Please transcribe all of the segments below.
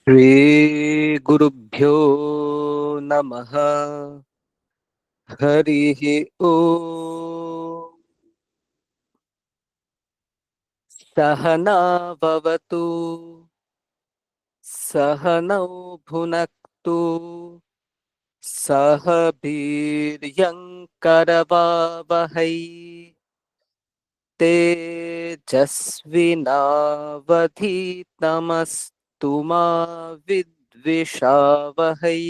श्रीगुरुभ्यो नमः। हरिः ओम्। सहना भवतु, सहनौ भुनक्तु, सह वीर्यङ्करवावहै, तेजस्विनावधीतमस्तु मा विद्विषावहै।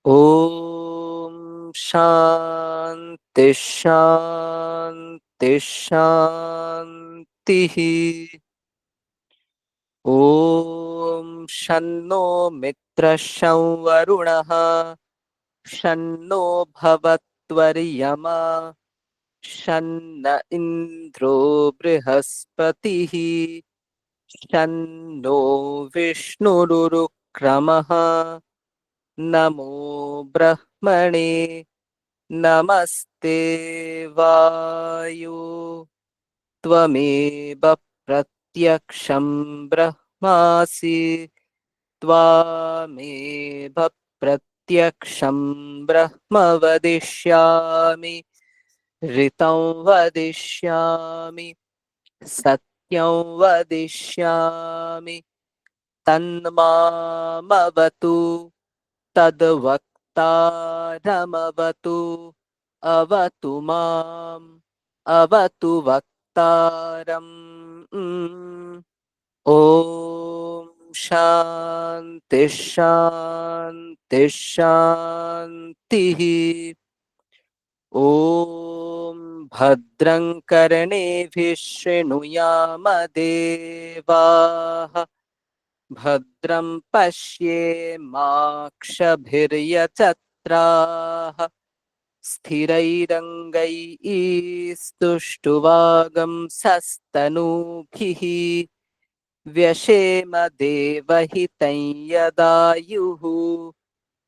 ॐ शान्ति शान्ति शान्तिः। ॐ शन्नो मित्रः शं वरुणः, शन्नो भवत्वर्यमा, शन्न इन्द्रो बृहस्पतिः, शन्नो विष्णुरुरुक्रमः। नमो ब्रह्मणे नमस्ते वायो, त्वमेव प्रत्यक्षं ब्रह्मासि, त्वामेव प्रत्यक्षं ब्रह्म वदिष्यामि, ऋतं वदिष्यामि, सत्यं वदिष्यामि, तन्मामवतु तद्वक्तारमवतु, अवतु माम्, अवतु वक्तारम्। ॐ शान्ति शान्ति शान्तिः। ॐ भद्रं कर्णेभिः शृणुयाम देवाः, भद्रं पश्येमाक्षभिर्यजत्राः, स्थिरैरङ्गैस्तुष्टुवागंसस्तनूभिः, व्यशेम देवहितं यदायुः।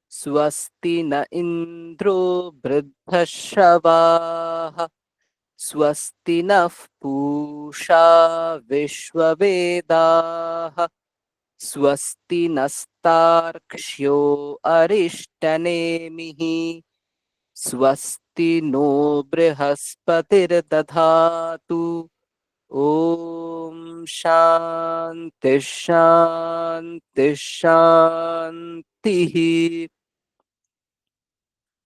स्वस्ति न इन्द्रो वृद्धश्रवाः, स्वस्ति नः पूषा विश्ववेदाः, स्वस्ति नस्तार्क्ष्यो अरिष्टनेमिः, स्वस्ति नो बृहस्पतिर्दधातु। ॐ शान्ति शान्ति शान्तिः।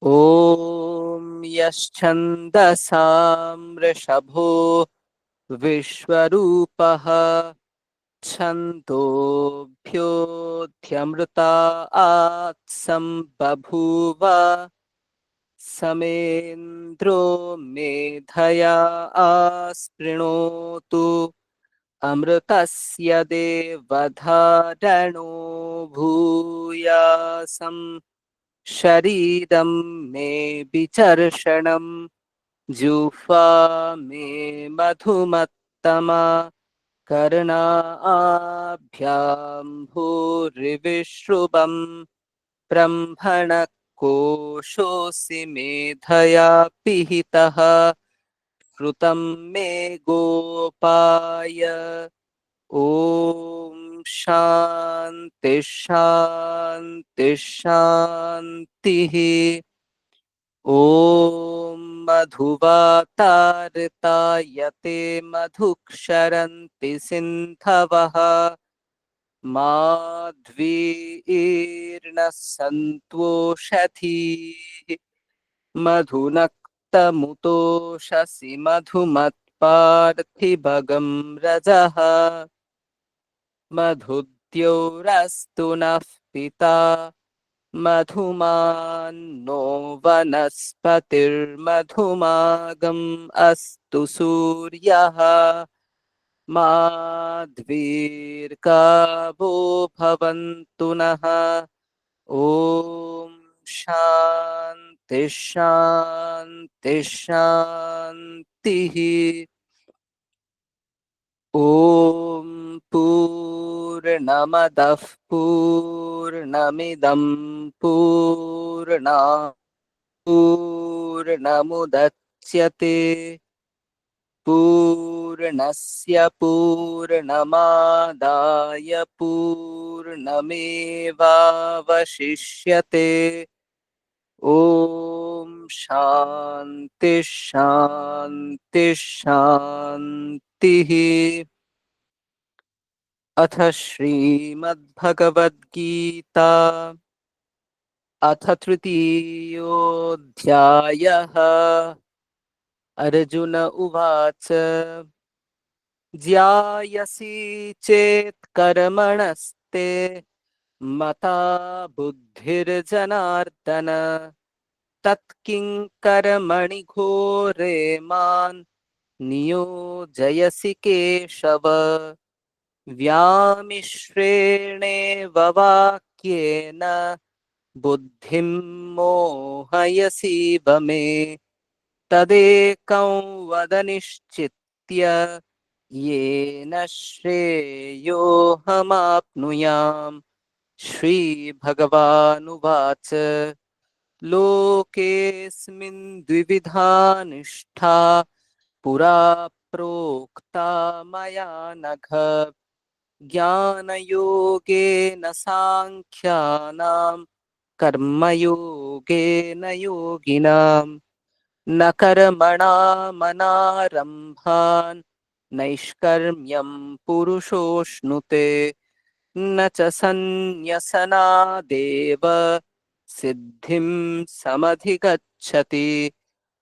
ॐ यश्छन्दसां वृषभो विश्वरूपः, छन्दोभ्योऽध्यमृतात् बभूव, समेन्द्रो मेधया आस्पृणोतु, अमृतस्य देवधारणो भूयासं, शरीरं मे विचर्षणं, जुह्वा मे मधुमत्तमा, कर्णाभ्यां भूरिविश्रुवं, ब्रह्मणः कोशोऽसि मेधया पिहितः, श्रुतं मे गोपाय। ॐ शान्ति शान्ति शान्तिः। ॐ मधुवातार्तायते मधुक्षरन्ति सिन्धवः, माध्वीर्नः सन्तोषधीः, मधुनक्तमुतोषसि मधुमत्पार्थिभगं रजः, मधुद्यौरस्तु नः पिता, मधुमान्नो वनस्पतिर्मधुमागम् अस्तु सूर्यः, माध्वीर्गावो भवन्तु नः। ॐ शान्ति शान्ति शान्तिः। ॐ पूर्णमदः पूर्णमिदं पूर्णात् पूर्णमुदच्यते, पूर्णस्य पूर्णमादाय पूर्णमेवावशिष्यते। ॐ शान्ति शान्ति शान्तिः। अथ श्रीमद्भगवद्गीता अथ तृतीयोऽध्यायः। अर्जुन उवाच ज्ञायसि चेत् कर्मणस्ते मता बुद्धिर्जनार्दन तत्किं कर्मणि घोरे मान् नियोजयसि केशव। व्यामिश्रेणेव वाक्येन बुद्धिं मोहयसीव मे। तदेकं वद निश्चित्य येन श्रेयोऽहमाप्नुयाम्। श्रीभगवानुवाच लोकेऽस्मिन् द्विविधा निष्ठा पुरा प्रोक्ता मया नघ। ज्ञानयोगेन साङ्ख्यानां कर्मयोगेन योगिनाम्। न कर्मणामनारम्भान् नैष्कर्म्यं पुरुषोऽश्नुते। न च सन्न्यसनादेव सिद्धिं समधिगच्छति।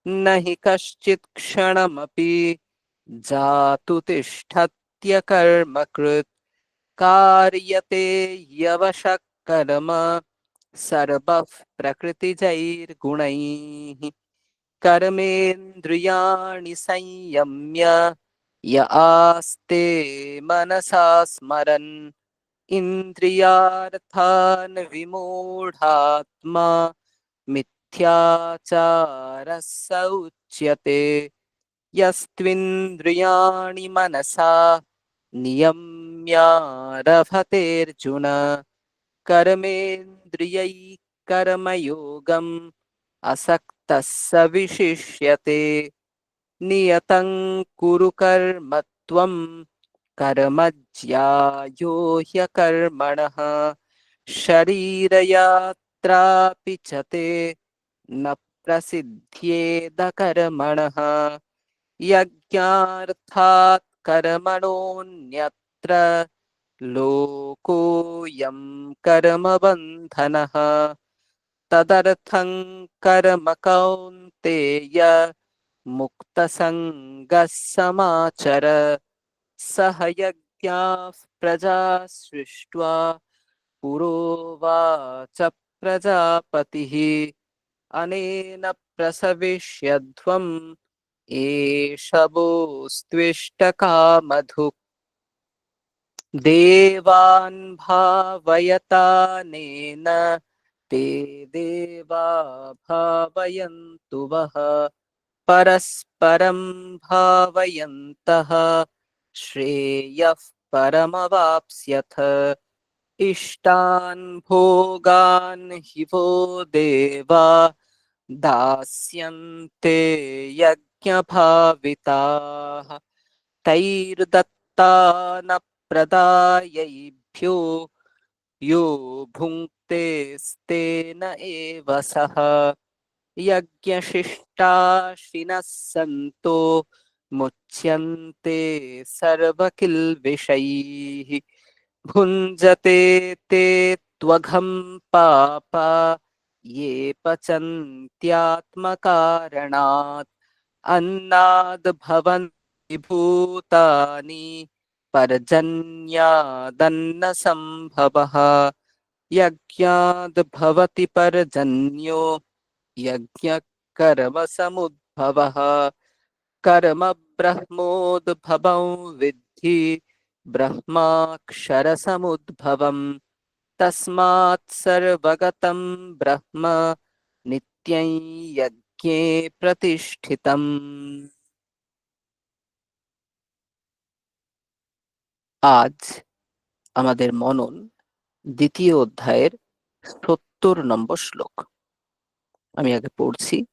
न हि कश्चित् क्षणमपि जातु तिष्ठत्य कर्मकृत्। कार्यते यवशः कर्म सर्वः प्रकृतिजैर्गुणैः। कर्मेन्द्रियाणि संयम्य य आस्ते मनसा स्मरन् इन्द्रियार्थान् विमूढात्मा मिथ्याचारः स उच्यते। यस्त्विन्द्रियाणि मनसा नियम्यारभतेऽर्जुन कर्मेन्द्रियैः कर्मयोगम् असक्तः स विशिष्यते। नियतं कुरु कर्म त्वं कर्म ज्यायो ह्यकर्मणः। शरीरयात्रापि च ते न प्रसिद्ध्येद कर्मणः। यज्ञार्थात् कर्मणोऽन्यत्र लोकोऽयं कर्मबन्धनः। तदर्थं कर्म कौन्तेय मुक्तसङ्गः समाचर। सह यज्ञाः प्रजा सृष्ट्वा पुरोवाच प्रजापतिः अनेन प्रसविष्यध्वम् एष वोस्त्विष्टकामधुक्। देवान् भावयतानेन ते देवा भावयन्तु वः। परस्परं भावयन्तः श्रेयः परमवाप्स्यथ। इष्टान् भोगान् हि वो देवा दास्यन्ते यज्ञभाविताः। तैर्दत्तानप्रदायैभ्यो यो भुङ्क्तेस्तेन एव सः। यज्ञशिष्टाशिनः सन्तो मुच्यन्ते सर्वकिल्बिषैः। भुञ्जते ते त्वघं पापा ये पचन्त्यात्मकारणात्। अन्नाद् भवन्ति भूतानि पर्जन्यादन्नसम्भवः। यज्ञाद् भवति पर्जन्यो यज्ञः कर्मसमुद्भवः। कर्म ब्रह्मोद्भवं विद्धि ब्रह्माक्षरसमुद्भवम्। तस्मात् सर्वगतं ब्रह्म नित्यं यज्ञे प्रतिष्ठितम्। আজ আমাদের মনন দ্বিতীয় অধ্যায়ের ৭০ নম্বর শ্লোক। আমি আগে পড়ছি।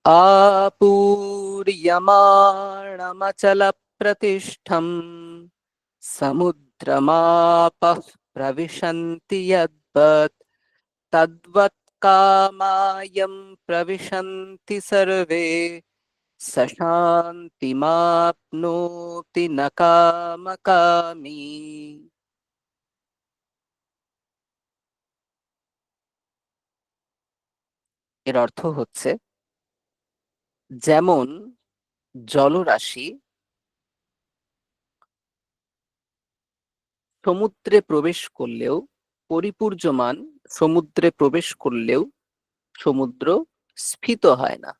आपूर्यमाणमचलप्रतिष्ठम् समुद्रमापः प्रविशन्ति यद्वत् तद्वत् कामायं प्रविशन्ति सर्वे स शान्तिमाप्नोति न कामकामी। এর অর্থ হচ্ছে, যেমন জলরাশি সমুদ্রে প্রবেশ করলেও পরিপূর্যমান সমুদ্রে প্রবেশ করলেও সমুদ্র স্ফীত হয় না,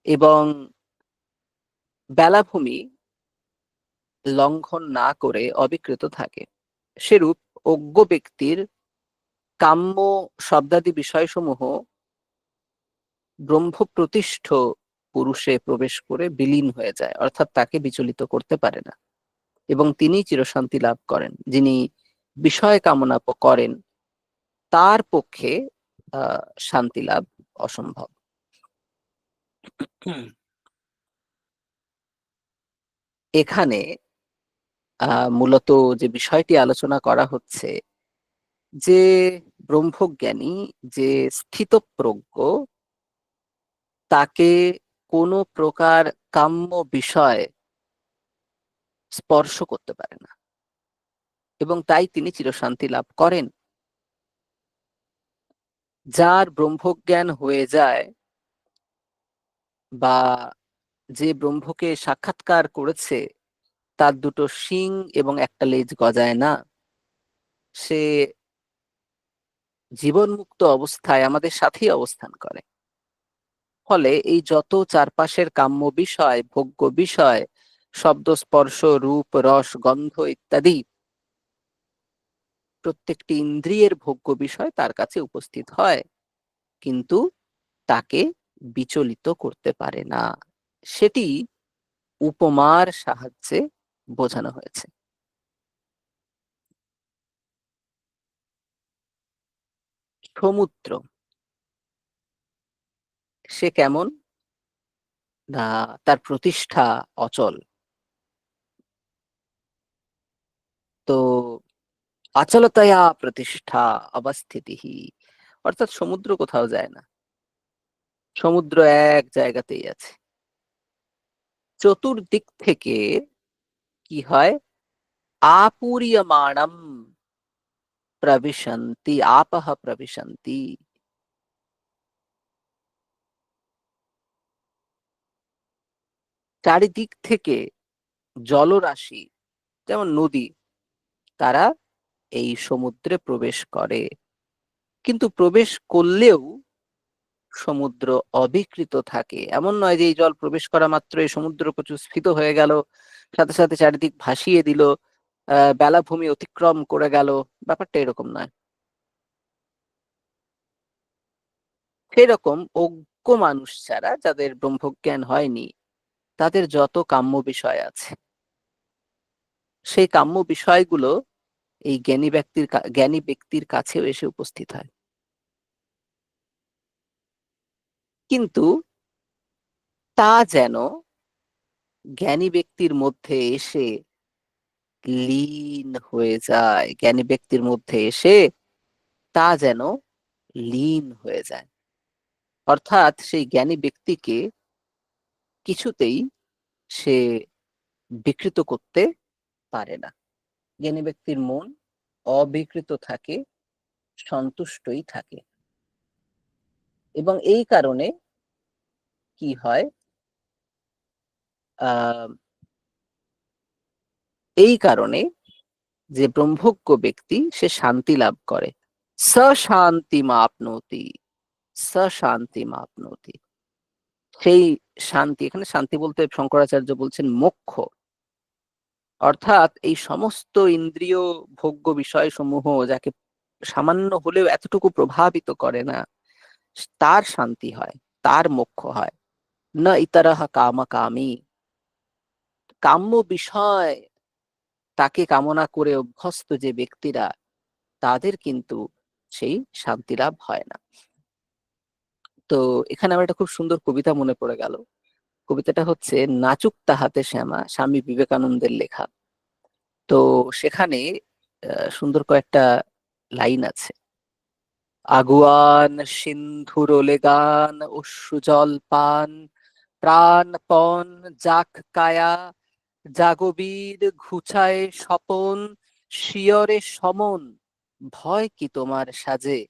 এবং বেলাভূমি লঙ্ঘন না করে অবিকৃত থাকে। সেরূপ অজ্ঞ ব্যক্তির কাম্য শব্দাদি বিষয়সমূহ ব্রহ্মপ্রতিষ্ঠ পুরুষে প্রবেশ করে বিলীন হয়ে যায়, অর্থাৎ তাকে বিচলিত করতে পারে না, এবং তিনি চিরশান্তি লাভ করেন। যিনি বিষয় কামনা করেন তার পক্ষে শান্তি লাভ অসম্ভব। এখানে মূলত যে বিষয়টি আলোচনা করা হচ্ছে, যে ব্রহ্মজ্ঞানী, যে স্থিতপ্রজ্ঞ, তাকে কোনো প্রকার কাম্য বিষয় স্পর্শ করতে পারে না, এবং তাই তিনি চিরশান্তি লাভ করেন। যার ব্রহ্মজ্ঞান হয়ে যায়, বা যে ব্রহ্মকে সাক্ষাৎকার করেছে, তার দুটো শিং এবং একটা লেজ গজায় না, সে জীবনমুক্ত অবস্থায় আমাদের সাথেই অবস্থান করে। ফলে এই যত চারপাশের কাম্য বিষয়, ভোগ্য বিষয়, শব্দ, স্পর্শ, রূপ, রস, গন্ধ ইত্যাদি প্রত্যেকটি ইন্দ্রিয়ের ভোগ্য বিষয় তার কাছে উপস্থিত হয়, কিন্তু তাকে বিচলিত করতে পারে না। সেটি উপমার সাহায্যে বোঝানো হয়েছে। সমুদ্র সে কেমন? না, তার প্রতিষ্ঠা অচল। তো অচলতয়া প্রতিষ্ঠা অবস্থিতিহি, অর্থাৎ সমুদ্র কোথাও যায় না, সমুদ্র এক জায়গাতেই আছে। চতুর্দিক থেকে কি হয়? আপূর্যমাণম প্রবিশন্তি, আপহ প্রবিশন্তি, চারিদিক থেকে জলরাশি, যেমন নদী, তারা এই সমুদ্রে প্রবেশ করে। কিন্তু প্রবেশ করলেও সমুদ্র অবিকৃত থাকে। এমন নয় যে এই জল প্রবেশ করা মাত্র এই সমুদ্র প্রচুর স্ফীত হয়ে গেল, সাথে সাথে চারিদিক ভাসিয়ে দিল, বেলাভূমি অতিক্রম করে গেল। ব্যাপারটা এরকম নয়। সেরকম অজ্ঞ মানুষ ছাড়া, যাদের ব্রহ্মজ্ঞান হয়নি, তাদের যত কাম্য বিষয় আছে, সেই কাম্য বিষয়গুলো এই জ্ঞানী ব্যক্তির কাছেও এসে উপস্থিত হয়। কিন্তু তা যেন জ্ঞানী ব্যক্তির মধ্যে এসে লীন হয়ে যায়, জ্ঞানী ব্যক্তির মধ্যে এসে তা যেন লীন হয়ে যায়। অর্থাৎ সেই জ্ঞানী ব্যক্তিকে কিছুতেই সে বিকৃত করতে পারে না। জ্ঞানী ব্যক্তির মন অবিকৃত থাকে, সন্তুষ্টই থাকে। এবং এই কারণে কি হয়? আহ এই কারণে যে ব্রহ্মজ্ঞ ব্যক্তি, সে শান্তি লাভ করে। স শান্তি মাপনতি, স শান্তি মাপনতি। সেই শান্তি, এখানে শান্তি বলতে শঙ্করাচার্য বলছেন মোক্ষ। অর্থাৎ এই সমস্ত ইন্দ্রিয় ভোগ্য বিষয় সমূহ যাকে সামান্য হলেও এতটুকু প্রভাবিত করে না, তার শান্তি হয়, তার মোক্ষ হয়। না ইতরহ কামকামী, কাম্য বিষয় তাকে কামনা করে অভ্যস্ত যে ব্যক্তিরা, তাদের কিন্তু সেই শান্তি লাভ হয় না। তো এখানে আমার একটা খুব সুন্দর কবিতা মনে পড়ে গেল। কবিতাটা হচ্ছে নাচুক তাহাতে শ্যামা, স্বামী বিবেকানন্দের লেখা। তো সেখানে সুন্দর কয়েকটা লাইন আছে। আগুয়ান সিন্ধুরোলে গান অশ্রুজল পান, প্রাণপণ যাক কায়া, জাগবীর ঘুচায় স্বপন, শিয়রে সমন, ভয় কি তোমার সাজে,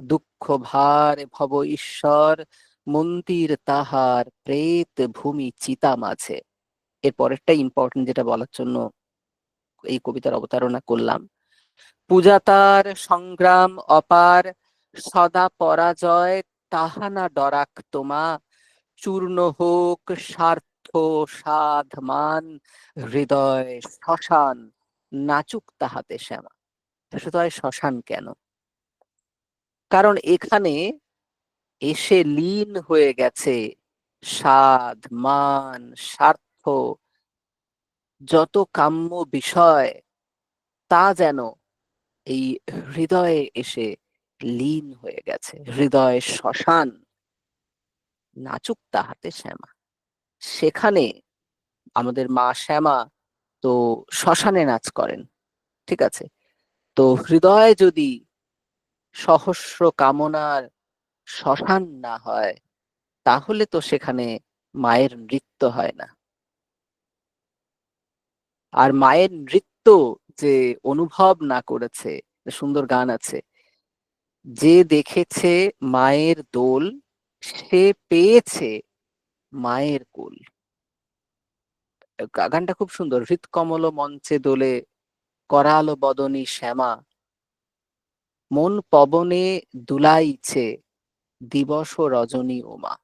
দুঃখ ভার ভব ঈশ্বর, মন্দির তাহার প্রেত ভূমি চিতা মাঝে। এর পরেরটা ইম্পর্টেন্ট, যেটা বলার জন্য এই কবিতার অবতারণা করলাম। পূজা তার সংগ্রাম অপার, সদা পরাজয় তাহা না ডরাক তোমা, চূর্ণ হোক স্বার্থ সাধ মান, হৃদয় শ্মশান, নাচুক তাহাতে শ্যামা। হৃদয় শ্মশান কেন? কারণ এখানে এসে লীন হয়ে গেছে সাধ মান স্বার্থ, যত কাম্য বিষয়, তা যেন এই হৃদয়ে এসে লীন হয়ে গেছে। হৃদয় শ্মশান, নাচুক তাহাতে শ্যামা। সেখানে আমাদের মা শ্যামা তো শ্মশানে নাচ করেন, ঠিক আছে? তো হৃদয় যদি সহস্র কামনার শ্মশান না হয়, তাহলে তো সেখানে মায়ের নৃত্য হয় না। আর মায়ের নৃত্য যে অনুভব না করেছে, সুন্দর গান আছে, যে দেখেছে মায়ের দোল, সে পেয়েছে মায়ের কোল। গানটা খুব সুন্দর। হৃৎকমল মঞ্চে দোলে, করালো বদনী শ্যামা, মন পবনে দুলাইছে, দিবস রজনী ওমা।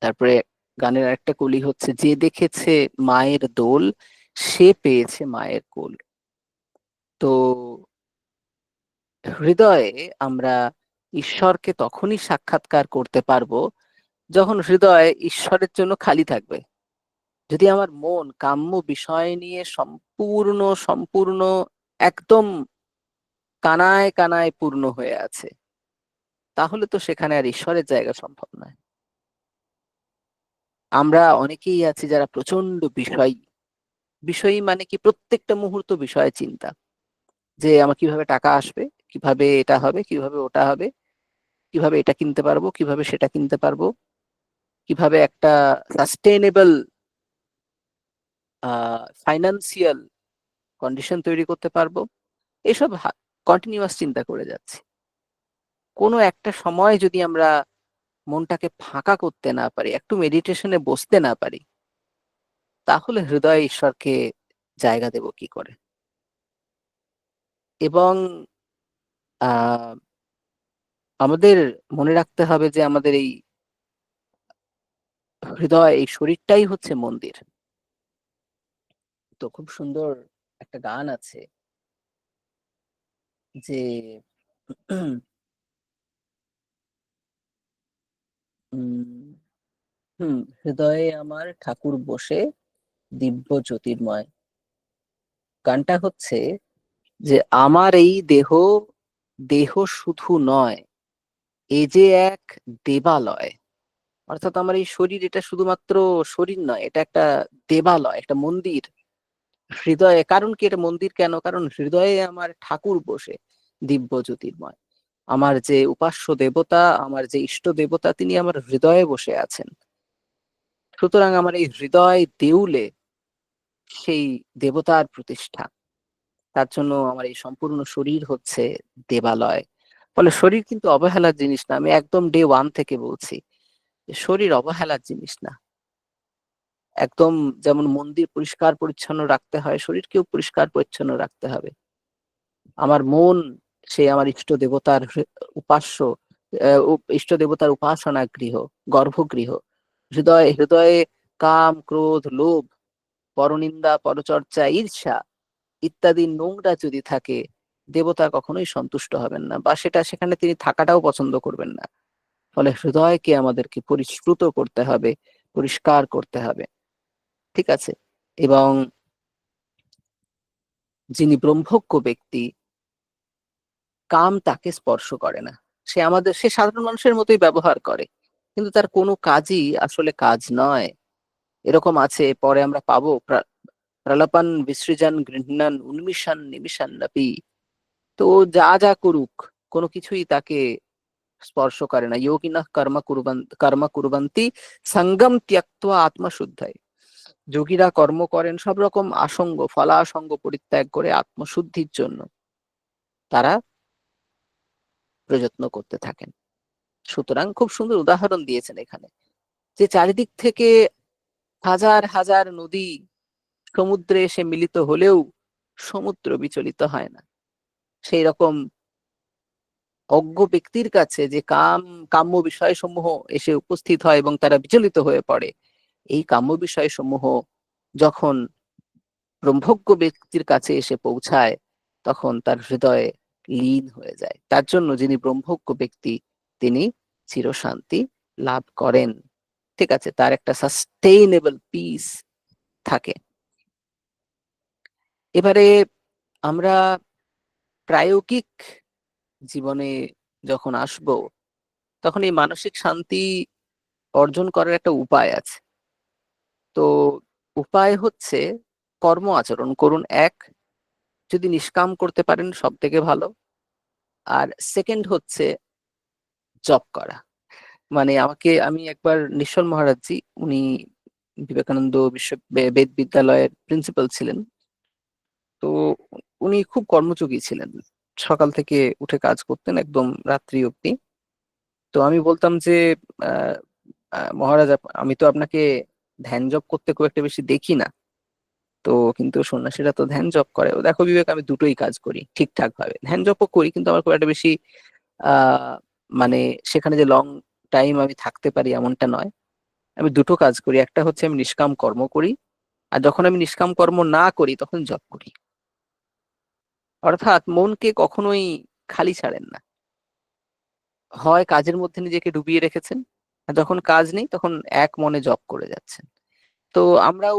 তারপরে গানের একটা কলি হচ্ছে, যে দেখেছে মায়ের দোল, সে পেয়েছে মায়ের কোল। তো হৃদয়ে আমরা ঈশ্বরকে তখনই সাক্ষাৎকার করতে পারবো যখন হৃদয় ঈশ্বরের জন্য খালি থাকবে। যদি আমার মন কাম্য বিষয় নিয়ে সম্পূর্ণ সম্পূর্ণ একদম কানায় কানায় পূর্ণ হয়ে আছে, তাহলে তো সেখানে আর ঈশ্বরের জায়গা সম্ভব নয়। আমরা অনেকেই আছি যারা প্রচন্ড বিষয়ী। বিষয়ী মানে কি? প্রত্যেকটা মুহূর্ত বিষয়ে চিন্তা, যে আমার কিভাবে টাকা আসবে, কিভাবে এটা হবে, কিভাবে ওটা হবে, কিভাবে এটা কিনতে পারবো, কিভাবে সেটা কিনতে পারবো, কিভাবে একটা সাস্টেনেবল ফাইন্যান্সিয়াল কন্ডিশন তৈরি করতে পারবো। এসব কন্টিনিউয়াস চিন্তা করে যাচ্ছি। কোনো একটা সময় যদি আমরা মনটাকে ফাঁকা করতে না পারি, একটু মেডিটেশনে বসতে না পারি, তাহলে হৃদয়ে ঈশ্বরকে জায়গা দেব কি করে? এবং আহ আমাদের মনে রাখতে হবে যে আমাদের এই হৃদয়, এই শরীরটাই হচ্ছে মন্দির। তো খুব সুন্দর একটা গান আছে যে উম হৃদয়ে আমার ঠাকুর বসে, দিব্য জ্যোতির্ময়। গানটা হচ্ছে যে আমার এই দেহ, দেহ শুধু নয়, এ যে এক দেবালয়। অর্থাৎ আমার এই শরীর, এটা শুধুমাত্র শরীর নয়, এটা একটা দেবালয়, একটা মন্দির। হৃদয়ে, কারণ কি এটা মন্দির কেন? কারণ হৃদয়ে আমার ঠাকুর বসে, দিব্য জ্যোতির্ময়। আমার যে উপাস্য দেবতা, আমার যে ইষ্ট দেবতা, তিনি আমার হৃদয়ে বসে আছেন। সুতরাং আমার এই হৃদয় দেউলে সেই দেবতার প্রতিষ্ঠা। তার জন্য আমার এই সম্পূর্ণ শরীর হচ্ছে দেবালয়। ফলে শরীর কিন্তু অবহেলার জিনিস না। আমি একদম ডে ওয়ান থেকে বলছি যে শরীর অবহেলার জিনিস না। একদম যেমন মন্দির পরিষ্কার পরিচ্ছন্ন রাখতে হয়, শরীরকেও পরিষ্কার পরিচ্ছন্ন রাখতে হবে। আমার মন, সে আমার ইষ্ট দেবতার উপাস্য, ইষ্ট দেবতার উপাসনা গৃহ, গর্ভগৃহ। হৃদয়ে কাম ক্রোধ লোভ, পরনিন্দা পরচর্চা ঈর্ষা ইত্যাদি নোংরা যদি থাকে, দেবতা কখনোই সন্তুষ্ট হবেন না, বা সেখানে তিনি থাকাটাও পছন্দ করবেন না। ফলে হৃদয়কে আমাদেরকে পরিশ্রুত করতে হবে, পরিষ্কার করতে হবে, ঠিক আছে? এবং যিনি ব্রহ্মজ্ঞ ব্যক্তি, কাম তাকে স্পর্শ করে না। সে সাধারণ মানুষের মতোই ব্যবহার করে, কিন্তু তার কোনো কাজই আসলে কাজ নয়। এরকম আছে, পরে আমরা পাবো, প্রলাপান বিসৃজান গৃহ্ণান উন্মিষান নিমিষান নাপি। তো যা যা করুক, কোনো কিছুই তাকে স্পর্শ করে না। যোগিনঃ কর্ম কুর্বন্তি সঙ্গম ত্যক্ত্বা আত্মশুদ্ধায়। যোগীরা কর্ম করেন সব রকম আসঙ্গ ফলাসঙ্গ পরিত্যাগ করে আত্মশুদ্ধির জন্য তারা প্রযত্ন করতে থাকেন। সুতরাং খুব সুন্দর উদাহরণ দিয়েছেন এখানে, যে চারিদিক থেকে হাজার হাজার নদী সমুদ্রে এসে মিলিত হলেও সমুদ্র বিচলিত হয় না। সেই রকম অজ্ঞ ব্যক্তির কাছে যে কাম্য বিষয়সমূহ এসে উপস্থিত হয় এবং তারা বিচলিত হয়ে পড়ে, এই কাম্য বিষয়সমূহ যখন ব্রহ্মজ্ঞ ব্যক্তির কাছে এসে পৌঁছায় তখন তার হৃদয়ে লীন হয়ে যায়। তার জন্য যিনি ব্রহ্মজ্ঞ ব্যক্তি তিনি চিরশান্তি লাভ করেন। ঠিক আছে, তার একটা সাস্টেইনেবল পিস থাকে। এবারে আমরা প্রায়োগিক জীবনে যখন আসব, তখন এই মানসিক শান্তি অর্জন করার একটা উপায় আছে। তো উপায় হচ্ছে কর্ম আচরণ করুন এক, যদি নিষ্কাম করতে পারেন সব থেকে ভালো। আর সেকেন্ড হচ্ছে জব করা। মানে আমি একবার নিশ্চল মহারাজজি, উনি বিবেকানন্দ বেদ বিদ্যালয়ের প্রিন্সিপাল ছিলেন। তো উনি খুব কর্মযোগী ছিলেন, সকাল থেকে উঠে কাজ করতেন একদম রাত্রি অব্দি। তো আমি বলতাম যে আহ মহারাজ, আমি তো আপনাকে ধ্যান জপ করতে খুব একটা বেশি দেখি না, তো কিন্তু সন্ন্যাসীরা তো ধ্যান জপ করে। ও দেখো বিবেক, আমি দুটোই কাজ করি ঠিকঠাক ভাবে, ধ্যান জপও করি, কিন্তু আমার খুব একটা বেশি আহ মানে সেখানে যে লং টাইম আমি থাকতে পারি এমনটা নয়। আমি দুটো কাজ করি, একটা হচ্ছে আমি নিষ্কাম কর্ম করি, আর যখন আমি নিষ্কাম কর্ম না করি তখন জপ করি। অর্থাৎ মনকে কখনোই খালি ছাড়েন না, হয় কাজের মধ্যে নিজেকে ডুবিয়ে রেখেছেন, আর যখন কাজ নেই তখন এক মনে জপ করে যাচ্ছেন। তো আমরাও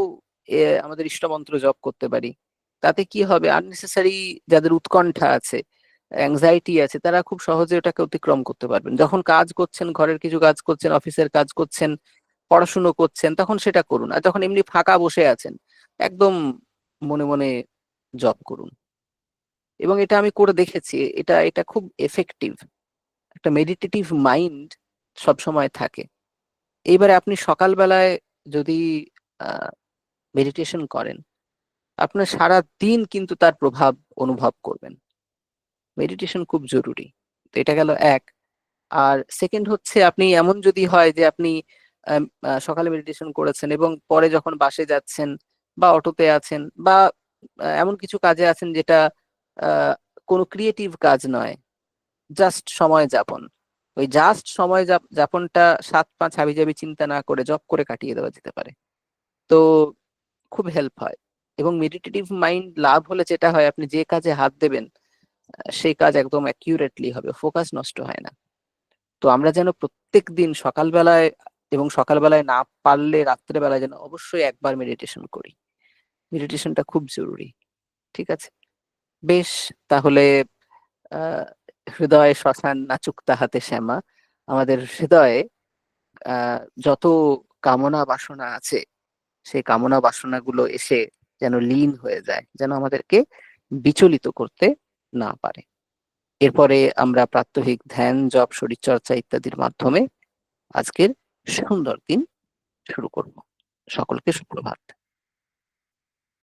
আমাদের ইষ্টমন্ত্র জপ করতে পারি। তাতে কি হবে, আননেসেসারি যাদের উৎকণ্ঠা আছে, অ্যাংজাইটি আছে, তারা খুব সহজে ওটাকে অতিক্রম করতে পারবেন। যখন কাজ করছেন, ঘরের কিছু কাজ করছেন, অফিসের কাজ করছেন, পড়াশুনো করছেন, তখন সেটা করুন। আর যখন এমনি ফাঁকা বসে আছেন, একদম মনে মনে জপ করুন। এবং এটা আমি করে দেখেছি, এটা এটা খুব এফেক্টিভ। একটা মেডিটেটিভ মাইন্ড সব সময় থাকে। এইবারে আপনি সকালবেলায় যদি মেডিটেশন করেন, আপনার সারা দিন কিন্তু তার প্রভাব অনুভব করবেন। মেডিটেশন খুব জরুরি। তো এটা গেল এক। আর সেকেন্ড হচ্ছে, আপনি এমন যদি হয় যে আপনি সকালে মেডিটেশন করেছেন এবং পরে যখন বাসে যাচ্ছেন বা অটোতে আছেন বা এমন কিছু কাজে আছেন যেটা আহ, কোনো ক্রিয়েটিভ কাজ নয়, জাস্ট সময় যাপন, ওই জাস্ট সময় যাপনটা 7-5 হাবিজাবি চিন্তা না করে জব করে কাটিয়ে দেওয়া যেতে পারে। তো খুব হেল্প হয়। এবং মেডিটেটিভ মাইন্ড লাভ হলে যেটা হয়, আপনি যে কাজে হাত দেবেন সেই কাজ একদম অ্যাকিউরেটলি হবে, ফোকাস নষ্ট হয় না। তো আমরা যেন প্রত্যেক দিন সকালবেলায়, এবং সকালবেলায় না পারলে রাত্রেবেলায়, যেন অবশ্যই একবার মেডিটেশন করি। মেডিটেশনটা খুব জরুরি। ঠিক আছে, বেশ। তাহলে আহ হৃদয়ে শ্মশান নাচুক তাহাতে শ্যামা। আমাদের হৃদয়ে যত কামনা বাসনা আছে, সেই কামনা বাসনাগুলো এসে যেন লীন হয়ে যায়, যেন আমাদেরকে বিচলিত করতে না পারে। এরপরে আমরা প্রাত্যহিক ধ্যান, জপ, শরীরচর্চা ইত্যাদির মাধ্যমে আজকের সুন্দর দিন শুরু করব। সকলকে সুপ্রভাত।